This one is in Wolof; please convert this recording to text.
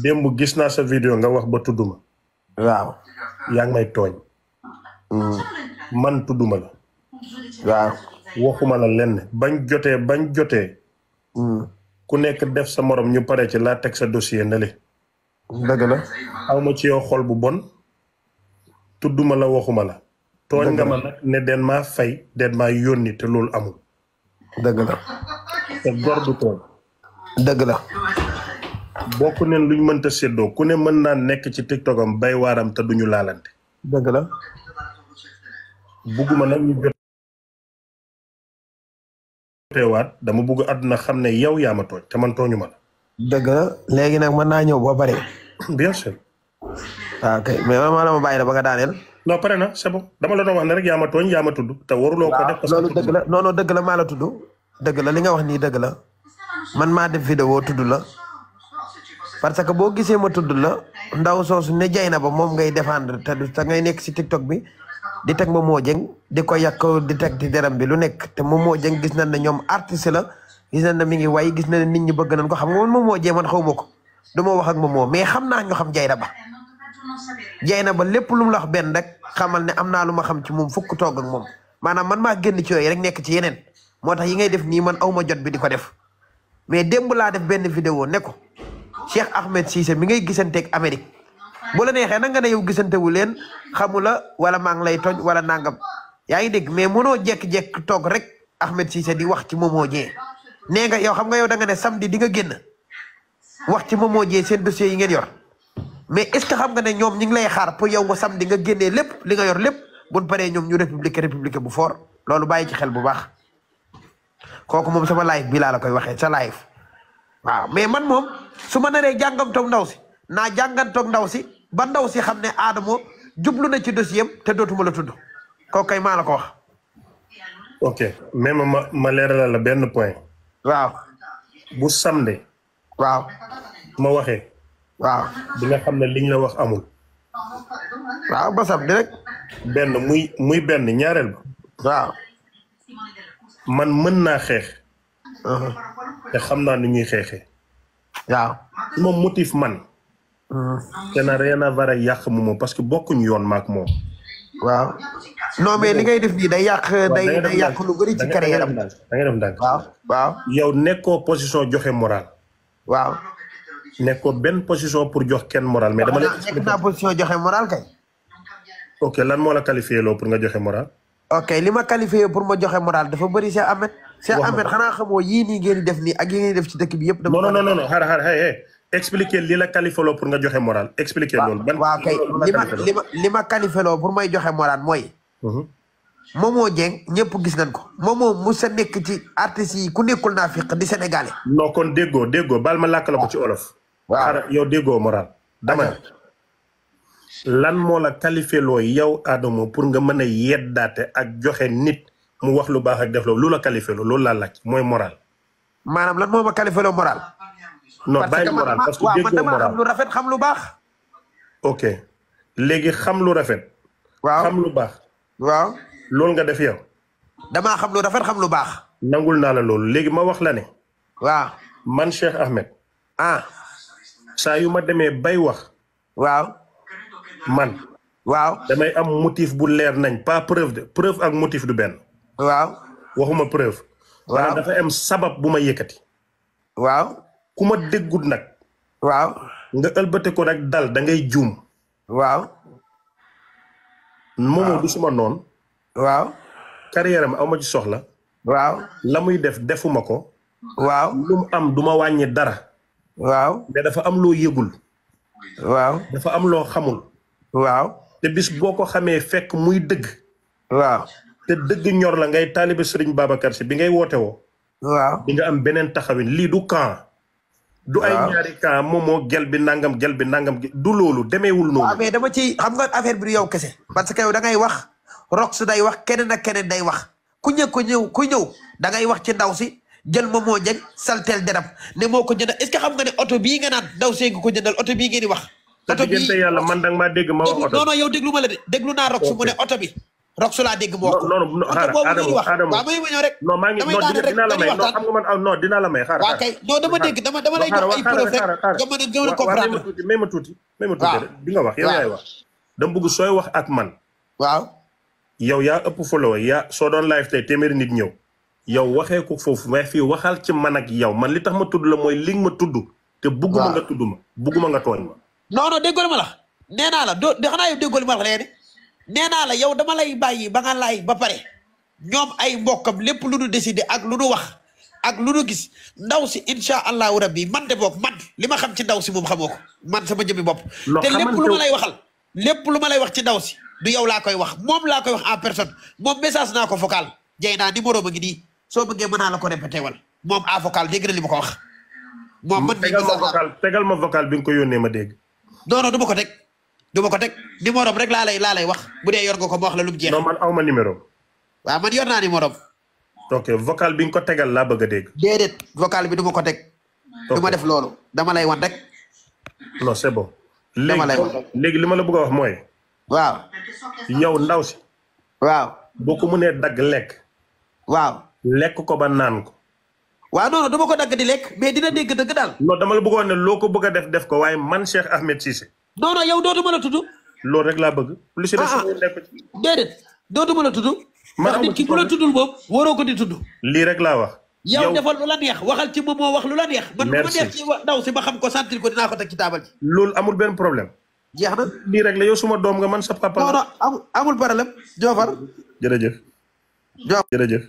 démb gis naa sa vidéo nga wax ba tudduma. waaw. yaa ngi may tooñ. man tudduma la. waaw. waxuma la lenn bañ jotee. ku nekk def sa morom ñu pare ci laa teg sa dossier na le. dëgg la. awma ci yow xol bu bon. tudduma la waxuma la. tooñ nga ma nag ne den maa fay den maa yónni te loolu amul. dëgg la. te gor du tooñ. dëgg la. bokk neen luñ mënta séddoo ku ne mën naa nekk ci tiktokam bay waaram te duñu laalante. dëgg la. bugguma nag ñu jotewaat dama bugg àdduna xam ne yow yaa ma tooñ te man tooñu ma la. dëgg la léegi nag mën naa ñëw ba pare. bien sûr. waaw kay mais man ma bàyyi la ba nga daaneel. non pare na c'est bon dama la doon wax ne rek yaa ma tooñ yaa ma tudd te waruloo ko def. parce que loolu dëgg la non non dëgg la maa la tudd. dëgg la li nga wax nii dëgg la man maa def vidéo tudd la parce que boo gisee ma tudd la ndaw soosu ne jay na ba moom ngay défendre te ngay nekk si TikTok bi di teg Momo Dieng di ko yàq di teg di deram bi lu nekk te Momo Dieng gis nañ ne ñoom artiste la gis nañ ne mi ngi way gis nañ ne nit ñi bëgg nañ ko xam nga man Momo Dieng man xaw ma ko du ma wax ak Momo mais xam naa ñu xam jay na ba lépp lu mu la wax benn rek xamal ne am naa lu ma xam ci moom fukk toog ak moom maanaam man maa génn ci yooyu rek nekk ci yeneen moo tax yi ngay def nii man aw ma jot bi di ko def mais démb laa def benn vidéo ne ko Cheikh Ahmed Cissé mi ngay gisanteeg Amérique bu la neexee na nga ne yow gisantewu leen xamu la wala maa ngi lay toj wala nangam yaa ngi dégg mais mënoo jekk-jekk toog rek Ahmed Cissé di wax ci Momo Dieng nee nga yow xam nga yow da nga ne samedi di nga génn wax ci Momo Dieng seen dossier yi ngeen yor mais est ce que xam nga ne ñoom ñi ngi lay xaar pour yow nga samedi nga génnee lépp li nga yor lépp buñ paree ñoom ñu république bu fort loolu bàyyi ci xel bu baax kooku moom sama live bi laa la koy waxee sa live waaw mais man moom su ma naree jàngantoog ndaw si naa jàngantoog ndaw si ba ndaw si xam ne Adamo jublu na ci dossier am te dootuma la tudd kooku kay maa la ko wax. ok même ma leeralal la benn point. waaw. bu samedi. waaw. ma waxee. waaw. di nga xam ne liñ la wax amul. waaw ba samedi rek. benn muy benn ñaareel ba. waaw. man mën naa xeex. te xam naa ni ñuy xeexee. waaw. moom motif man. te na rien à voir ak yàq moom parce que bokkuñu yoon maak moom. waaw. non mais li ngay def nii day yàq day yàq lu bëri ci carrière am. da ngay def ndànk. waaw waaw. yow nekkoo position joxe moral. waaw. nekkoo benn position pour jox kenn moral mais dama lay. nekk naa position joxe moral kay. ok lan moo la qualifié loo pour nga joxe moral. ok li ma qualifié pour ma joxe moral dafa bëri Cheikh Ahmed. Cheikh Ahmed xanaa xamoo yii nii ngeen di def nii ak yi ngeen di def ci dëkk bi yëpp. non non non xaaral hey expliquer li la qualifié loo pour nga joxe moral expliquer loolu. waaw kay li ma qualifié loo pour may joxe moral mooy. Momo Dieng ñëpp gis nañ ko Momo mu sa nekk ci artistes yi ku nekkul naa fiq di sénégalais. non kon déggoo baal ma làkk la ko ci olof. waaw yow déggoo moral. dama lan moo la qualifié loo yow Adamo pour nga mën a yeddaate ak joxe nit mu wax lu baax ak def lu la qualifié loo loolu laa laaj mooy moral. maanaam lan moo ma qualifié loo moral. non bàyyi moral parce que déggoo dama moral xam lu rafet xam lu baax. ok léegi xam lu rafet. waaw xam lu baax. waaw. loolu nga def yow. damaa xam lu rafet xam lu baax. nangul naa la loolu léegi ma wax la ne. waaw. man Cheikh Ahmed. saa yu ma demee bay wax. waaw. man. waaw. damay am motif bu leer nañ pas preuve ak motif du benn. waaw. waxuma preuve. waaw dafa am sabab bu ma yëkkati. waaw. ku ma déggut nag. waaw. nga ëlbate ko nag dal da ngay juum. waaw. Momo du suma noonu. waaw. carrière am aw ma ci soxla. waaw. la muy def defuma ko. waaw. lu mu am du ma wàññi dara. waaw. mais dafa am loo yëgul. waaw. dafa am loo xamul. waaw. te bis boo ko xamee fekk muy dëgg. waaw. te dëgg ñor la ngay taalibe Serigne Babacar Sy bi ngay woote woo. waaw. di nga am beneen taxawin lii du camp. du ay ñaari camp Momo gel bi nangam du loolu demeewul noonu. waaw mais dama ci xam nga affaire bi du yow kese. parce que yow da ngay wax Rox day wax keneen ak keneen day wax ku ñëw da ngay wax ci ndaw si jël Momo Dieng saltel derab ne moo ko jëndal est ce que xam nga ne oto bii nga naan ndaw see nga ko jëndal oto bii ngeen di wax. oto bii yàlla man danga maa dégg ma wax oto non non yow déglu ma la de déglu naa Rox mu ne oto bi Rox laa dégg mu wax ko. non non xaaral Adamo waaw may ma ñëw rek. non maa ngi non dinaa la may non xam nga man non dinaa la may xaaral. waaw kay non dama dégg dama lay jox ay preuve rek nga mën a comprendre. may ma tuuti rek di nga wax yow yaay wax. dama bëgg sooy wax ak man. waaw. yow yaa ëpp follow soo doon live tey téeméeri nit ñëw. yow waxee ko foofu mais fii waxal ci man ak yow man li tax ma tudd la mooy li nga ma tudd. te bugguma nga tudd ma bugguma nga tooñ ma. non déggoo ma la nee naa la doo xanaa yow déggoo ma la léegi nee naa la yow dama lay bàyyi ba nga laay ba pare ñoom ay mbokkam lépp lu nu décidé ak lu nu wax ak lu nu gis ndaw si incha allahu rabbi man de boog man li ma xam ci ndaw si moom xamoo ko man sama jëmmi bopp. te lépp lu ma lay waxal lépp lu ma lay wax ci ndaw si du yow laa koy wax moom laa koy wax en personne moom message naa ko vocal jey naa numéro ma ngi nii soo bëggee mën naa la ko répété wal moom à vocal dégg na li ma ko wax. moom man tegal ma vocal bi nga ko yónnee ma dégg. non du ma ko teg. du ma ko teg numéro rek laa lay wax bu dee yor nga ko ma wax la lu mu jeex. non man aw ma numéro. waaw man yor naa numéro. ok vocal bi nga ko tegal laa bëgg a dégg. déedéet vocal bi du ma ko teg. du ma def loolu dama lay wan rek. non c'est bon. dama lay wan léegi li ma la bëgg a wax mooy. waaw. yow ndaw si. waaw. boo ko mënee dagg lekk. waaw. lekk ko ba naan ko. waaw non du ma ko dagg di lekk mais dina dégg dëgg daal. non dama la bëggoon ne loo ko bëgg a def ko waaye man Cheikh Ahmed Cissé. non yow dootuma la tudd. loolu rek laa bëgg. lu si des nekk ci. déedéet dootuma la tudd. ndax nit ki bu la tuddul moom waroo ko di tudd. lii rek laa wax. yow defal lu la neex waxal ci moom moo wax lu la neex. man bu ma neex ci ndaw si ma xam ko sentir ko dinaa ko teg ci taabal ji. loolu amul benn problème. jeex na. lii rek la yow suma doom nga man sa papa. non amul problème. Joofar. jërëjëf. Joof jërëjëf.